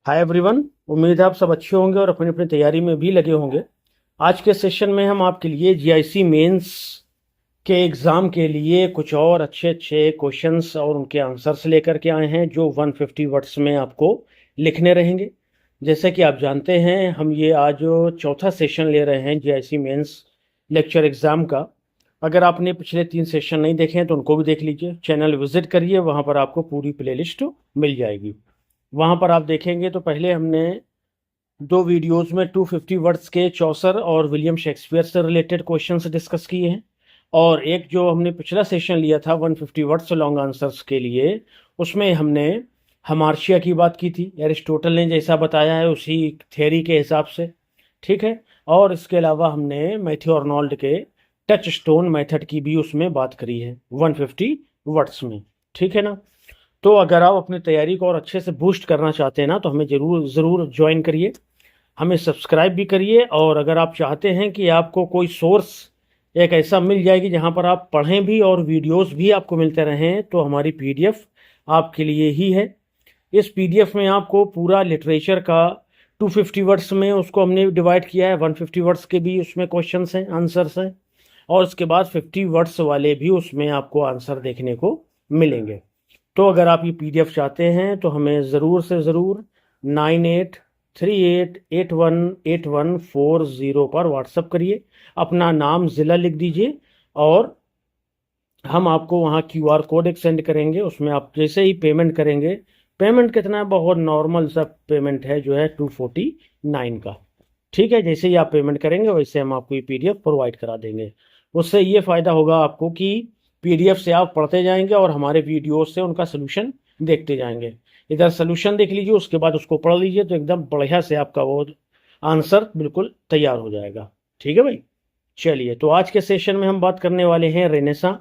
Hi everyone. उम्मीद है आप सब अच्छे होंगे और अपनी अपनी तैयारी में भी लगे होंगे। आज के सेशन में हम आपके लिए जीआईसी मेंस के एग्ज़ाम के लिए कुछ और अच्छे अच्छे क्वेश्चंस और उनके आंसर्स लेकर के आए हैं जो 150 वर्ड्स में आपको लिखने रहेंगे। जैसे कि आप जानते हैं हम ये आज चौथा सेशन ले रहे हैं जीआईसी मेंस लेक्चर एग्ज़ाम का। अगर आपने पिछले 3 सेशन नहीं देखे हैं तो उनको भी देख लीजिए। चैनल विजिट करिए, वहाँ पर आपको पूरी प्लेलिस्ट मिल जाएगी। वहाँ पर आप देखेंगे तो पहले हमने 2 वीडियोस में 250 वर्ड्स के चौसर और विलियम शेक्सपियर से रिलेटेड क्वेश्चंस डिस्कस किए हैं, और एक जो हमने पिछला सेशन लिया था 150 वर्ड्स लॉन्ग आंसर्स के लिए, उसमें हमने हमार्शिया की बात की थी। एरिस्टोटल ने जैसा बताया है उसी थ्योरी के हिसाब से, ठीक है। और इसके अलावा हमने मैथ्यू आर्नोल्ड के टच स्टोन मेथड की भी उसमें बात करी है 150 वर्ड्स में, ठीक है ना। तो अगर आप अपनी तैयारी को और अच्छे से बूस्ट करना चाहते हैं ना, तो हमें ज़रूर ज्वाइन करिए, हमें सब्सक्राइब भी करिए। और अगर आप चाहते हैं कि आपको कोई सोर्स एक ऐसा मिल जाएगी जहां पर आप पढ़ें भी और वीडियोस भी आपको मिलते रहें, तो हमारी पीडीएफ आपके लिए ही है। इस पीडीएफ में आपको पूरा लिटरेचर का 250 वर्ड्स में उसको हमने डिवाइड किया है। 150 वर्ड्स के भी उसमें क्वेश्चंस हैं, आंसर्स हैं, और उसके बाद 50 वर्ड्स वाले भी उसमें आपको आंसर देखने को मिलेंगे। तो अगर आप ये पीडीएफ चाहते हैं तो हमें ज़रूर से ज़रूर 9838818140 पर व्हाट्सअप करिए, अपना नाम ज़िला लिख दीजिए, और हम आपको वहाँ क्यूआर कोड एक सेंड करेंगे। उसमें आप जैसे ही पेमेंट करेंगे, पेमेंट कितना है, बहुत नॉर्मल सा पेमेंट है जो है 249 का, ठीक है। जैसे ही आप पेमेंट करेंगे वैसे हम आपको ये पीडीएफ प्रोवाइड करा देंगे। उससे ये फ़ायदा होगा आपको कि पीडीएफ से आप पढ़ते जाएंगे और हमारे वीडियो से उनका सोल्यूशन देखते जाएंगे। इधर सोल्यूशन देख लीजिए, उसके बाद उसको पढ़ लीजिए, तो एकदम बढ़िया से आपका वो आंसर बिल्कुल तैयार हो जाएगा, ठीक है भाई। चलिए, तो आज के सेशन में हम बात करने वाले हैं रेनेसां,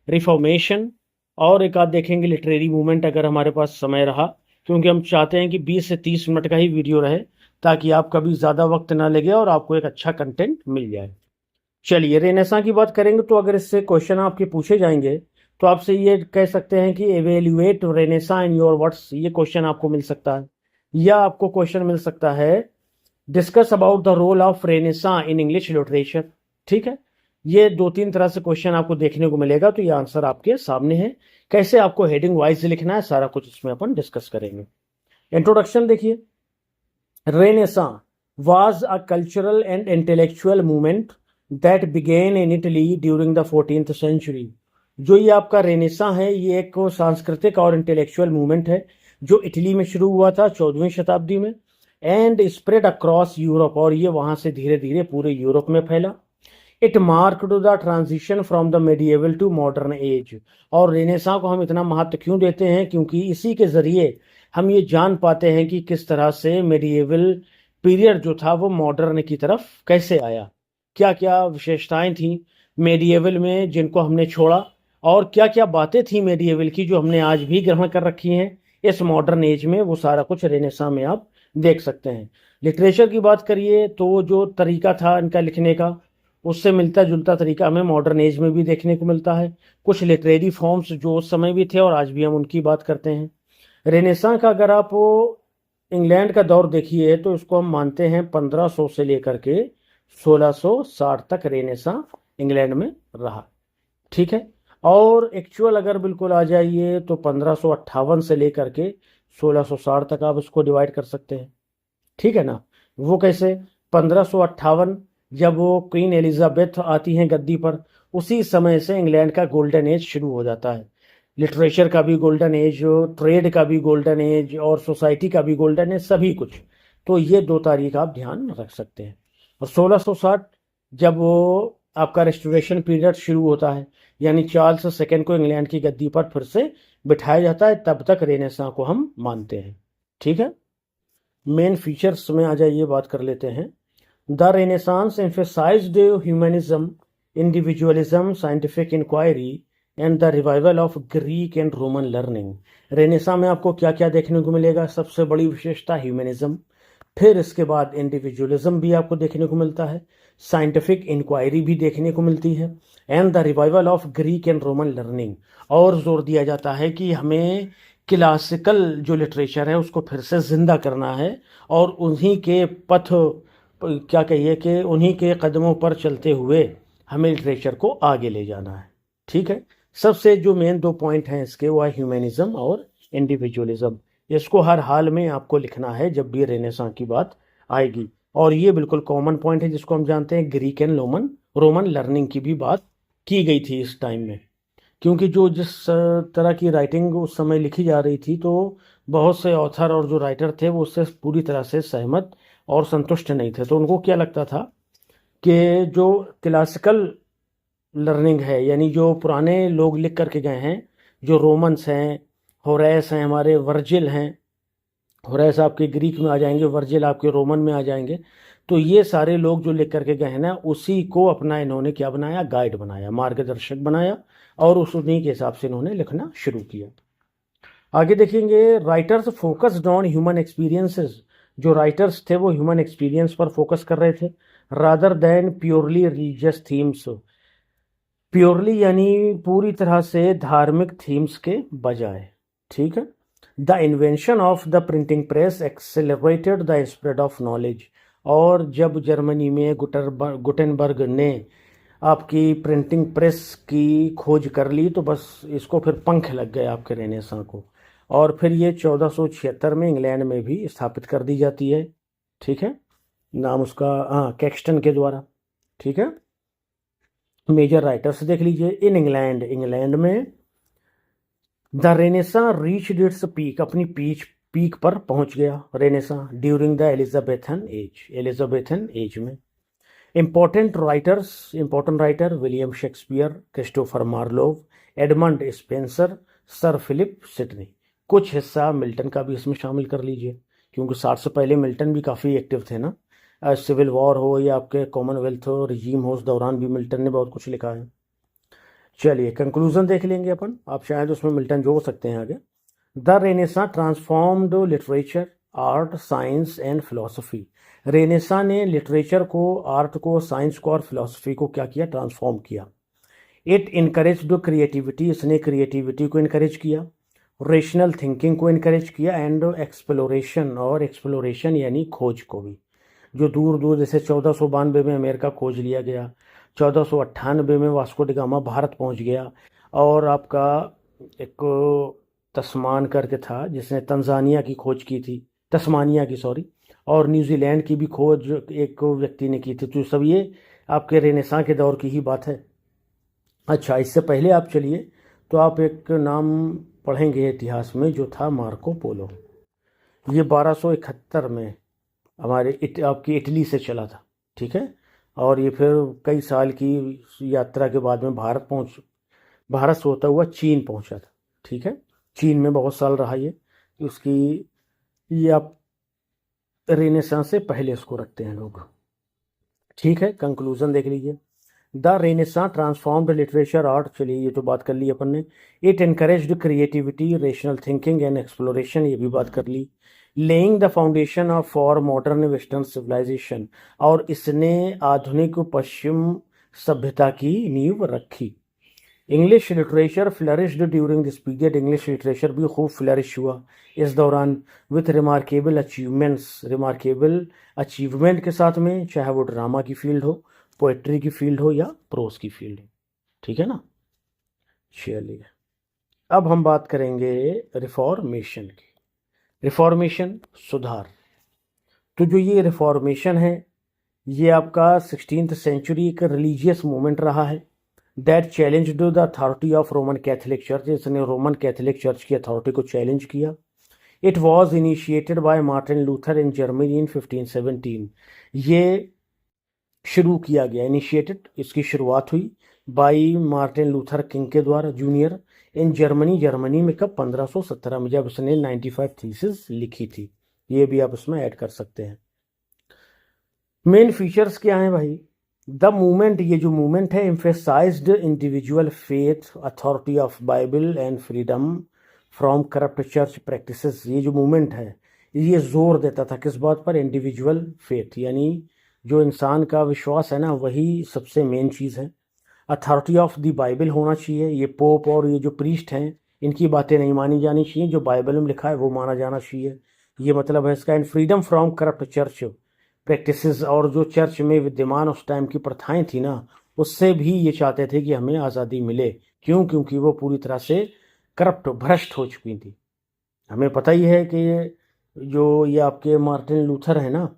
रिफॉर्मेशन, और एक आध देखेंगे लिटरेरी मूवमेंट अगर हमारे पास समय रहा, क्योंकि हम चाहते हैं कि 20 से 30 मिनट का ही वीडियो रहे, ताकि आपका भी ज़्यादा वक्त ना लगे और आपको एक अच्छा कंटेंट मिल जाए। चलिए, रेनेसां की बात करेंगे तो अगर इससे क्वेश्चन आपके पूछे जाएंगे तो आपसे ये कह सकते हैं कि evaluate renaissance in your words, ये क्वेश्चन आपको मिल सकता है। या आपको क्वेश्चन मिल सकता है discuss about the role of renaissance in English literature, ठीक है। ये 2-3 तरह से क्वेश्चन आपको देखने को मिलेगा, तो ये आंसर आपके सामने है। कैसे आपको हेडिंग वाइज लिखना है, सारा कुछ इसमें अपन डिस्कस करेंगे। इंट्रोडक्शन देखिए, renaissance was a cultural and intellectual movement that began in Italy during the 14th century। जो ये आपका रेनेसां है, ये एक सांस्कृतिक और इंटेलेक्चुअल मूवमेंट है जो इटली में शुरू हुआ था 14वीं शताब्दी में, एंड स्प्रेड अक्रॉस यूरोप, और ये वहाँ से धीरे धीरे पूरे यूरोप में फैला। It marked the transition from the medieval to modern age. और रेनेसां को हम इतना महत्व क्यों देते हैं, क्योंकि इसी के ज़रिए हम ये जान पाते हैं कि किस तरह से मेडिएवल पीरियड जो था वो मॉडर्न की तरफ कैसे आया, क्या क्या विशेषताएं थी मेडिएवल में जिनको हमने छोड़ा, और क्या क्या बातें थी मेडिएवल की जो हमने आज भी ग्रहण कर रखी हैं इस मॉडर्न एज में। वो सारा कुछ रेनेसां में आप देख सकते हैं। लिटरेचर की बात करिए तो जो तरीका था इनका लिखने का, उससे मिलता जुलता तरीका हमें मॉडर्न एज में भी देखने को मिलता है। कुछ लिटरेरी फॉर्म्स जो उस समय भी थे और आज भी हम उनकी बात करते हैं। रेनेसां का अगर आप इंग्लैंड का दौर देखिए तो इसको हम मानते हैं 1500 से लेकर के 1660 तक रेनेसां इंग्लैंड में रहा, ठीक है। और एक्चुअल अगर बिल्कुल आ जाइए तो 1558 से लेकर के 1660 तक आप इसको डिवाइड कर सकते हैं, ठीक है ना। वो कैसे, 1558 जब वो क्वीन एलिजाबेथ आती हैं गद्दी पर, उसी समय से इंग्लैंड का गोल्डन एज शुरू हो जाता है। लिटरेचर का भी गोल्डन एज, ट्रेड का भी गोल्डन एज, और सोसाइटी का भी गोल्डन एज, सभी कुछ। तो ये 2 तारीख आप ध्यान रख सकते हैं। और 1660 जब वो आपका रेस्टोरेशन पीरियड शुरू होता है, यानी चार्ल्स सेकेंड को इंग्लैंड की गद्दी पर फिर से बिठाया जाता है, तब तक रेनेसां को हम मानते हैं, ठीक है। मेन फीचर्स में आ जाइए, बात कर लेते हैं। The renaissance emphasized humanism, individualism, scientific inquiry and the revival of Greek and Roman learning. Renaissance में आपको क्या क्या देखने को मिलेगा, सबसे बड़ी विशेषता ह्यूमनिज्म, फिर इसके बाद इंडिविजुअलिज्म भी आपको देखने को मिलता है, साइंटिफिक इंक्वायरी भी देखने को मिलती है, and the revival of Greek and Roman learning. और जोर दिया जाता है कि हमें क्लासिकल जो लिटरेचर है उसको फिर से जिंदा करना है और उन्हीं के पथ, क्या कहिए कि उन्हीं के कदमों पर चलते हुए हमें लिटरेचर को आगे ले जाना है। ठीक है, सबसे जो मेन दो पॉइंट हैं इसके वो है ह्यूमैनिज्म और इंडिविजुअलिज्म। इसको हर हाल में आपको लिखना है जब भी रेनेसां की बात आएगी। और ये बिल्कुल कॉमन पॉइंट है जिसको हम जानते हैं, ग्रीक एंड रोमन लर्निंग की भी बात की गई थी इस टाइम में, क्योंकि जो जिस तरह की राइटिंग उस समय लिखी जा रही थी तो बहुत से ऑथर और जो राइटर थे वो उससे पूरी तरह से सहमत और संतुष्ट नहीं थे। तो उनको क्या लगता था कि जो क्लासिकल लर्निंग है, यानी जो पुराने लोग लिख करके गए हैं, जो रोमन्स हैं, होरेस हैं, हमारे वर्जिल हैं, होरेस आपके ग्रीक में आ जाएंगे, वर्जिल आपके रोमन में आ जाएंगे, तो ये सारे लोग जो लिख करके गए हैं ना, उसी को अपना इन्होंने क्या बनाया, गाइड बनाया, मार्गदर्शक बनाया, और उस उन्हीं के हिसाब से इन्होंने लिखना शुरू किया। आगे देखेंगे, writers focused on human experiences. जो राइटर्स थे वो ह्यूमन एक्सपीरियंस पर फोकस कर रहे थे, rather than purely religious themes. Purely यानी पूरी तरह से धार्मिक थीम्स के बजाय। ठीक है, the invention of the printing press accelerated the spread of knowledge. और जब जर्मनी में गुटेनबर्ग ने आपकी प्रिंटिंग प्रेस की खोज कर ली तो बस इसको फिर पंख लग गए आपके रेनेसां को, और फिर ये 1476 में इंग्लैंड में भी स्थापित कर दी जाती है। ठीक है, नाम उसका हाँ कैक्सटन के द्वारा। ठीक है, मेजर राइटर्स देख लीजिए। इन इंग्लैंड में the renaissance reached its peak, अपनी पीक पर पहुंच गया renaissance during the Elizabethan age में। Important writer William Shakespeare, Christopher Marlowe, Edmund Spenser, sir Philip Sidney. कुछ हिस्सा मिल्टन का भी इसमें शामिल कर लीजिए, क्योंकि 60 से पहले मिल्टन भी काफ़ी एक्टिव थे ना। सिविल वॉर हो या आपके कॉमनवेल्थ रिजीम हो, उस दौरान भी मिल्टन ने बहुत कुछ लिखा है। चलिए कंक्लूजन देख लेंगे अपन, आप शायद उसमें मिल्टन जोड़ सकते हैं आगे। The renaissance transformed literature, art, science and philosophy. Renaissance ने लिटरेचर को, आर्ट को, साइंस को और फिलोसफी को क्या किया, ट्रांसफॉर्म किया। इट इनकरेज्ड क्रिएटिविटी, इसने क्रिएटिविटी को इनकरेज किया, रेशनल थिंकिंग को इनकरेज किया, एंड एक्सप्लोरेशन, और एक्सप्लोरेशन यानी खोज को भी। जो दूर दूर, जैसे 1492 में अमेरिका खोज लिया गया, 1498 में वास्को डी गामा भारत पहुंच गया, और आपका एक तस्मान करके था जिसने तंजानिया की खोज की थी, तस्मानिया की सॉरी, और न्यूजीलैंड की भी खोज एक व्यक्ति ने की थी। तो सब ये आपके रेनेसां के दौर की ही बात है। अच्छा, इससे पहले आप चलिए तो आप एक नाम पढ़ेंगे इतिहास में, जो था मार्को पोलो। ये 1271 में हमारे आपकी इटली से चला था। ठीक है, और ये फिर कई साल की यात्रा के बाद में भारत से होता हुआ चीन पहुंचा था। ठीक है, चीन में बहुत साल रहा ये आप रेनेसां से पहले इसको रखते हैं लोग। ठीक है, कंक्लूजन देख लीजिए। The renaissance transformed literature, art, चलिए ये तो बात कर ली अपन ने। It encouraged creativity, rational thinking and exploration, ये भी बात कर ली। Laying the foundation of for modern western civilization, और इसने आधुनिक पश्चिम सभ्यता की नींव रखी। English literature flourished during this period, English literature भी खूब फ्लरिश हुआ इस दौरान, विथ रिमार्केबल अचीवमेंट के साथ में, चाहे वो ड्रामा की फील्ड हो, पोएट्री की फील्ड हो या प्रोज की फील्ड हो। ठीक है ना। चलिए अब हम बात करेंगे रिफॉर्मेशन की। रिफॉर्मेशन, सुधार। तो जो ये रिफॉर्मेशन है ये आपका 16th सेंचुरी एक रिलीजियस मूवमेंट रहा है, that challenged the authority of Roman Catholic church, इसने रोमन कैथोलिक चर्च की अथॉरिटी को चैलेंज किया। It was initiated by Martin Luther in Germany in 1517, ये शुरू किया गया, इनिशिएटेड, इसकी शुरुआत हुई बाई मार्टिन लूथर किंग के द्वारा जूनियर, इन जर्मनी में कब, 1517 में, जब उसने 95 थीसिस लिखी थी। ये भी आप उसमें ऐड कर सकते हैं। मेन फीचर्स क्या हैं भाई, द मूवमेंट, ये जो मूवमेंट है, emphasised individual faith, authority of Bible and freedom from corrupt church practices. ये जो मूवमेंट है ये जोर देता था किस बात पर, इंडिविजुअल फेथ, यानी जो इंसान का विश्वास है ना वही सबसे मेन चीज़ है। अथॉरिटी ऑफ द बाइबल होना चाहिए, ये पोप और ये जो प्रीस्ट हैं इनकी बातें नहीं मानी जानी चाहिए, जो बाइबल में लिखा है वो माना जाना चाहिए, ये मतलब है इसका। And freedom from corrupt church practices, और जो चर्च में विद्यमान उस टाइम की प्रथाएं थी ना, उससे भी ये चाहते थे कि हमें आज़ादी मिले। क्यों? क्योंकि वो पूरी तरह से करप्ट, भ्रष्ट हो चुकी थी। हमें पता ही है कि ये आपके मार्टिन लूथर है ना,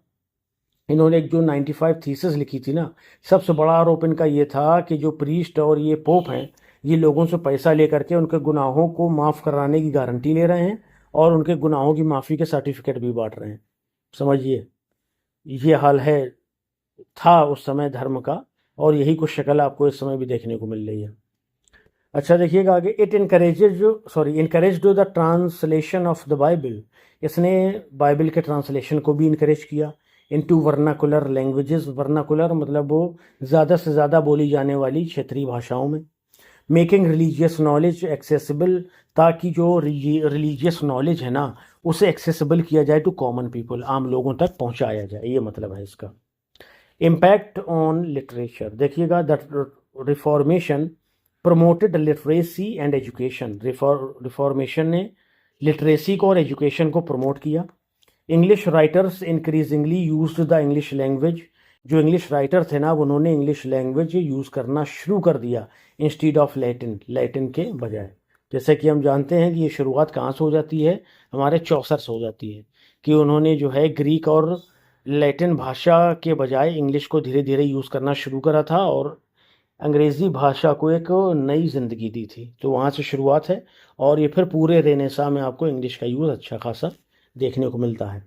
इन्होंने एक जो 95 थीसिस लिखी थी ना, सबसे बड़ा आरोप इनका ये था कि जो प्रीस्ट और ये पोप हैं, ये लोगों से पैसा लेकर के उनके गुनाहों को माफ़ कराने की गारंटी ले रहे हैं और उनके गुनाहों की माफ़ी के सर्टिफिकेट भी बांट रहे हैं। समझिए, ये हाल है, था उस समय धर्म का, और यही कुछ शक्ल आपको इस समय भी देखने को मिल रही है। अच्छा देखिएगा आगे, it encourage the translation of the Bible, इसने बाइबल के ट्रांसलेशन को भी इनकरेज किया इनटू वर्नाकुलर लैंग्वेजेस। वर्नाकुलर मतलब वो ज़्यादा से ज़्यादा बोली जाने वाली क्षेत्रीय भाषाओं में। मेकिंग रिलीजियस नॉलेज एक्सेसिबल, ताकि जो रिलीजियस नॉलेज है ना, उसे एक्सेसिबल किया जाए टू कॉमन पीपल, आम लोगों तक पहुंचाया जाए, ये मतलब है इसका। इम्पैक्ट ऑन लिटरेचर देखिएगा, the reformation promoted literacy and education. Reformation ने लिटरेसी को और एजुकेशन को प्रमोट किया। English writers increasingly used the English language, जो इंग्लिश राइटर थे ना, उन्होंने इंग्लिश लैंग्वेज यूज़ करना शुरू कर दिया इंस्टीड ऑफ लैटिन, लैटिन के बजाय। जैसे कि हम जानते हैं कि ये शुरुआत कहाँ से हो जाती है, हमारे चौसर से हो जाती है, कि उन्होंने जो है ग्रीक और लैटिन भाषा के बजाय इंग्लिश को धीरे धीरे यूज़ करना शुरू करा था और अंग्रेज़ी भाषा को एक नई ज़िंदगी दी थी। तो वहाँ से शुरुआत है, और ये फिर पूरे रेनेसां में आपको इंग्लिश का यूज़ अच्छा खासा देखने को मिलता है।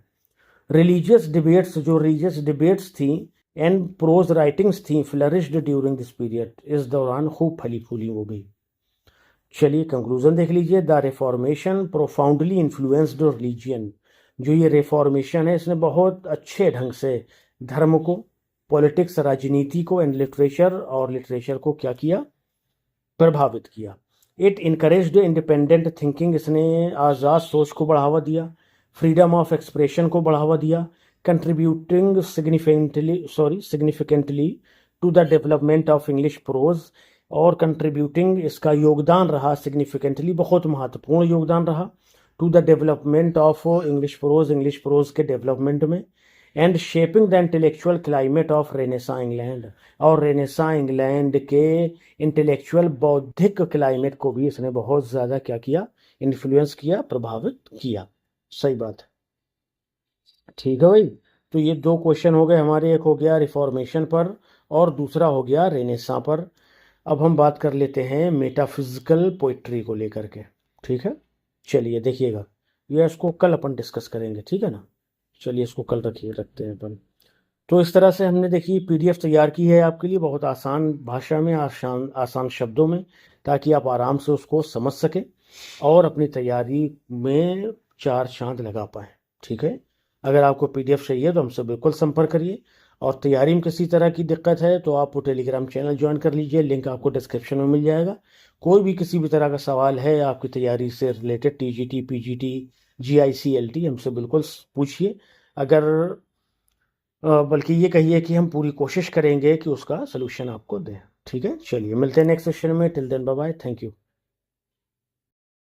रिलीजियस डिबेट्स, जो रिलीजियस डिबेट्स थी एंड प्रोज राइटिंग्स थी, फ्लरिश्ड ड्यूरिंग दिस पीरियड, इस दौरान खूब फली फूली हो गई। चलिए कंक्लूजन देख लीजिए, the reformation profoundly influenced religion, जो ये रिफॉर्मेशन है इसने बहुत अच्छे ढंग से धर्म को, पॉलिटिक्स राजनीति को, एंड लिटरेचर, और लिटरेचर को क्या किया, प्रभावित किया। इट इनकरेज्ड इंडिपेंडेंट थिंकिंग, इसने आज़ाद सोच को बढ़ावा दिया। फ्रीडम ऑफ एक्सप्रेशन को बढ़ावा दिया। Contributing significantly to the development of English prose, और कंट्रीब्यूटिंग इसका योगदान रहा सिग्निफिकेंटली, बहुत महत्वपूर्ण योगदान रहा, to the development of English prose, English prose के डेवलपमेंट में। And shaping the intellectual climate of renaissance England, और रेनेसां इंग्लैंड के इंटेलेक्चुअल बौद्धिक क्लाइमेट को भी इसने बहुत ज़्यादा क्या किया, इन्फ्लुएंस किया, प्रभावित किया। सही बात है, ठीक है भाई। तो ये दो क्वेश्चन हो गए हमारे, एक हो गया रिफॉर्मेशन पर और दूसरा हो गया रेनेसां पर। अब हम बात कर लेते हैं मेटाफिजिकल पोइट्री को लेकर के, ठीक है। चलिए देखिएगा, ये इसको कल अपन डिस्कस करेंगे, ठीक है ना। चलिए इसको कल रखते हैं अपन। तो इस तरह से हमने देखिए पीडीएफ तैयार की है आपके लिए, बहुत आसान भाषा में, आसान शब्दों में, ताकि आप आराम से उसको समझ सकें और अपनी तैयारी में चार चांद लगा पाएँ, ठीक है। अगर आपको पीडीएफ चाहिए तो हमसे बिल्कुल संपर्क करिए, और तैयारी में किसी तरह की दिक्कत है तो आप टेलीग्राम चैनल ज्वाइन कर लीजिए, लिंक आपको डिस्क्रिप्शन में मिल जाएगा। कोई भी किसी भी तरह का सवाल है आपकी तैयारी से रिलेटेड, टीजीटी, पीजीटी, जीआईसीएलटी, हमसे बिल्कुल पूछिए। अगर बल्कि ये कहिए कि हम पूरी कोशिश करेंगे कि उसका सलूशन आपको दें, ठीक है। चलिए मिलते हैं नेक्स्ट सेशन में, till then bye bye, thank you.